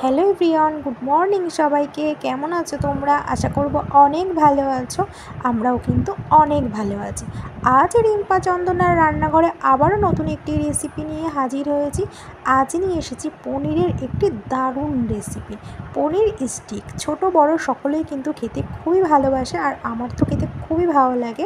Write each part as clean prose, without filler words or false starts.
Hello everyone, good morning সবাইকে। কেমন আছো তোমরা? আশা করব অনেক ভালো আছো। আমরাও কিন্তু অনেক ভালো আছি। আজ রিম্পা চন্দনার রান্নাঘরে আবারও নতুন একটি রেসিপি নিয়ে হাজির হয়েছি। আজ নিয়ে এসেছি পনিরের একটি দারুণ রেসিপি, পনির স্টিক। ছোট বড় সকলেই কিন্তু খেতে খুবই ভালোবাসে, আর আমার তো খেতে খুবই ভালো লাগে।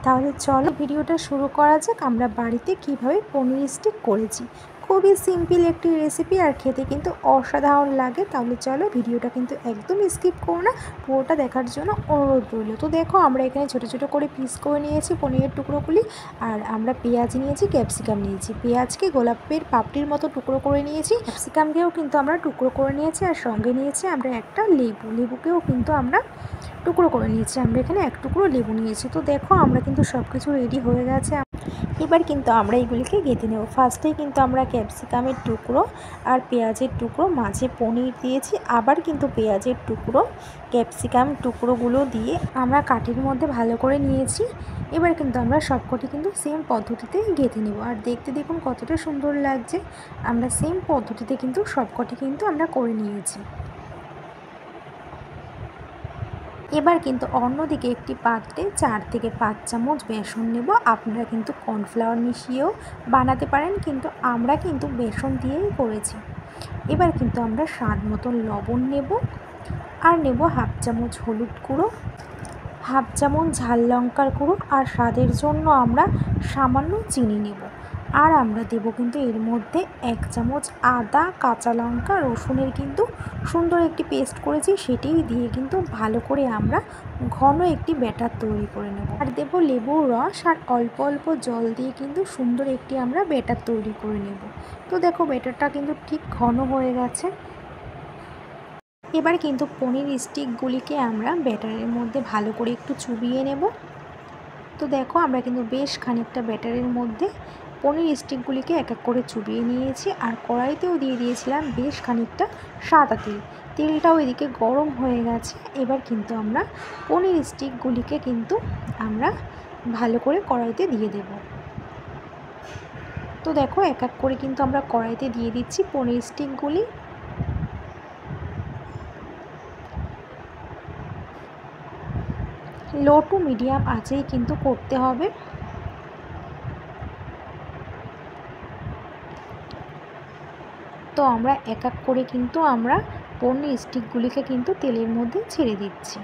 তাহলে চলো ভিডিওটা শুরু করা যাক। আমরা বাড়িতে কিভাবে পনির স্টিক করেছি। খুবই সিম্পল একটি রেসিপি, আর খেতে কিন্তু অসাধারণ লাগে। তাহলে চলো ভিডিওটা কিন্তু একদম স্কিপ করো না, পুরোটা দেখার জন্য অনুরোধ রইল। তো দেখো, আমরা এখানে ছোটো ছোটো করে পিস করে নিয়েছি পনিরের টুকরোগুলি, আর আমরা পেঁয়াজ নিয়েছি, ক্যাপসিকাম নিয়েছি। পেঁয়াজকে গোলাপের পাপড়ির মতো টুকরো করে নিয়েছি, ক্যাপসিকামকেও কিন্তু আমরা টুকরো করে নিয়েছি, আর সঙ্গে নিয়েছি আমরা একটা লেবুকেও কিন্তু আমরা টুকরো করে নিয়েছি। আমরা এখানে এক টুকরো লেবু নিয়েছি। তো দেখো, আমরা কিন্তু সব কিছু রেডি হয়ে গেছে। এবার কিন্তু আমরা এগুলিকে গেঁথে নেব। ফার্স্টেই কিন্তু আমরা ক্যাপসিকামের টুকরো আর পেঁয়াজের টুকরো, মাঝে পনির দিয়েছি, আবার কিন্তু পেঁয়াজের টুকরো ক্যাপসিকাম টুকরোগুলো দিয়ে আমরা কাঠির মধ্যে ভালো করে নিয়েছি। এবার কিন্তু আমরা সবকটি কিন্তু সেম পদ্ধতিতে গেঁথে নেব। আর দেখতে দেখুন কতটা সুন্দর লাগছে। আমরা সেম পদ্ধতিতে কিন্তু সবকটি কিন্তু আমরা করে নিয়েছি। এবার কিন্তু অন্যদিকে একটি পাত্রে 4 থেকে 5 চামচ বেসন নেব। আপনারা কিন্তু কর্নফ্লাওয়ার মিশিয়েও বানাতে পারেন, কিন্তু আমরা কিন্তু বেসন দিয়েই করেছি। এবার কিন্তু আমরা স্বাদ মতন লবণ নেব, আর নেব হাফ চামচ হলুদ গুঁড়ো, হাফ চামচ ঝাল লঙ্কার গুঁড়ো, আর স্বাদের জন্য আমরা সামান্য চিনি নেব। আর আমরা দেব কিন্তু এর মধ্যে 1 চামচ আদা, কাঁচা লঙ্কা, রসুনের কিন্তু সুন্দর একটি পেস্ট করেছি, সেটাই দিয়ে কিন্তু ভালো করে আমরা ঘন একটি ব্যাটার তৈরি করে নেব। আর দেব লেবুর রস, আর অল্প অল্প জল দিয়ে কিন্তু সুন্দর একটি আমরা ব্যাটার তৈরি করে নেব। তো দেখো, ব্যাটারটা কিন্তু ঠিক ঘন হয়ে গেছে। এবার কিন্তু পনির স্টিকগুলিকে আমরা ব্যাটারের মধ্যে ভালো করে একটু চুবিয়ে নেব। তো দেখো, আমরা কিন্তু বেশ খানিকটা ব্যাটারের মধ্যে পনির স্টিকগুলিকে এক এক করে চুবিয়ে নিয়েছি, আর কড়াইতেও দিয়ে দিয়েছিলাম বেশ খানিকটা সাদা তেল। তেলটাও এদিকে গরম হয়ে গেছে। এবার কিন্তু আমরা পনির স্টিকগুলিকে কিন্তু আমরা ভালো করে কড়াইতে দিয়ে দেব। তো দেখো, এক এক করে কিন্তু আমরা কড়াইতে দিয়ে দিচ্ছি পনির স্টিকগুলি। লো টু মিডিয়াম আঁচেই কিন্তু করতে হবে। তো আমরা এক এক করে কিন্তু আমরা পনির স্টিকগুলিকে কিন্তু তেলের মধ্যে ছেড়ে দিচ্ছি।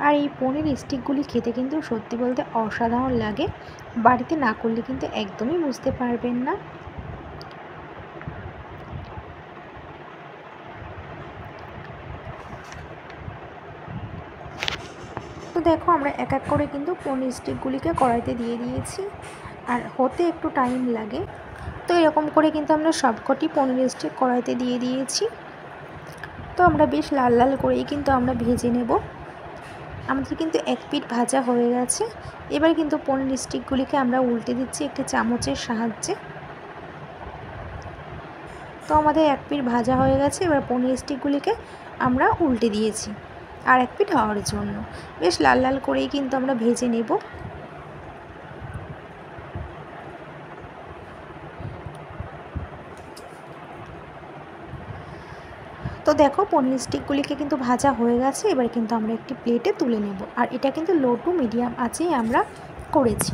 আর এই পনির স্টিকগুলি খেতে কিন্তু সত্যি বলতে অসাধারণ লাগে। বাড়িতে না করলে কিন্তু একদমই বুঝতে পারবেন না। তো দেখো, আমরা এক এক করে কিন্তু পনির স্টিকগুলিকে কড়াইতে দিয়ে দিয়েছি, আর হতে একটু টাইম লাগে। তো এরকম করে কিন্তু আমরা সবকটি পনির স্টিক কড়াইতে দিয়ে দিয়েছি। তো আমরা বেশ লাল লাল করেই কিন্তু আমরা ভেজে নেব। আমাদের কিন্তু এক পিঠ ভাজা হয়ে গেছে। এবার কিন্তু পনির স্টিকগুলিকে আমরা উল্টে দিচ্ছি একটি চামচের সাহায্যে। তো আমাদের এক পিঠ ভাজা হয়ে গেছে। এবার পনির স্টিকগুলিকে আমরা উল্টে দিয়েছি আর এক পিঠ হওয়ার জন্য। বেশ লাল লাল করেই কিন্তু আমরা ভেজে নেব। তো দেখো, পনির স্টিকগুলিকে কিন্তু ভাজা হয়ে গেছে। এবার কিন্তু আমরা একটি প্লেটে তুলে নেব, আর এটা কিন্তু লো টু মিডিয়াম আঁচেই আমরা করেছি।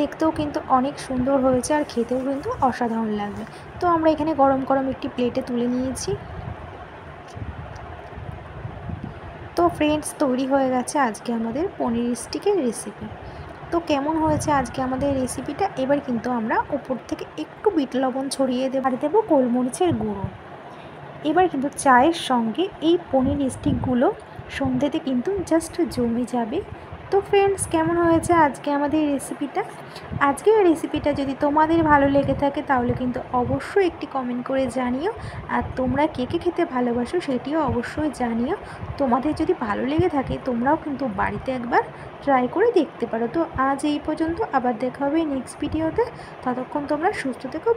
দেখতেও কিন্তু অনেক সুন্দর হয়েছে, আর খেতেও কিন্তু অসাধারণ লাগবে। তো আমরা এখানে গরম গরম একটি প্লেটে তুলে নিয়েছি। তো ফ্রেন্ডস, তৈরি হয়ে গেছে আজকে আমাদের পনির স্টিকের রেসিপি। তো কেমন হয়েছে আজকে আমাদের রেসিপিটা? এবার কিন্তু আমরা উপর থেকে একটু বিট লবণ ছড়িয়ে দেব, আর দেবো গোলমরিচের গুঁড়ো। এবার কিন্তু চায়ের সঙ্গে এই পনির স্টিকগুলো সন্ধ্যেতে কিন্তু জাস্ট জমে যাবে। তো ফ্রেন্ডস, কেমন হয়েছে আজকে আমাদের রেসিপিটা? আজকের রেসিপিটা যদি তোমাদের ভালো লেগে থাকে তাহলে কিন্তু অবশ্যই একটি কমেন্ট করে জানিও। আর তোমরা কে কে খেতে ভালোবাসো সেটিও অবশ্যই জানিও। তোমাদের যদি ভালো লেগে থাকে তোমরাও কিন্তু বাড়িতে একবার ট্রাই করে দেখতে পারো। তো আজ এই পর্যন্ত, আবার দেখা হবে নেক্সট ভিডিওতে। ততক্ষণ তোমরা সুস্থ থেকো।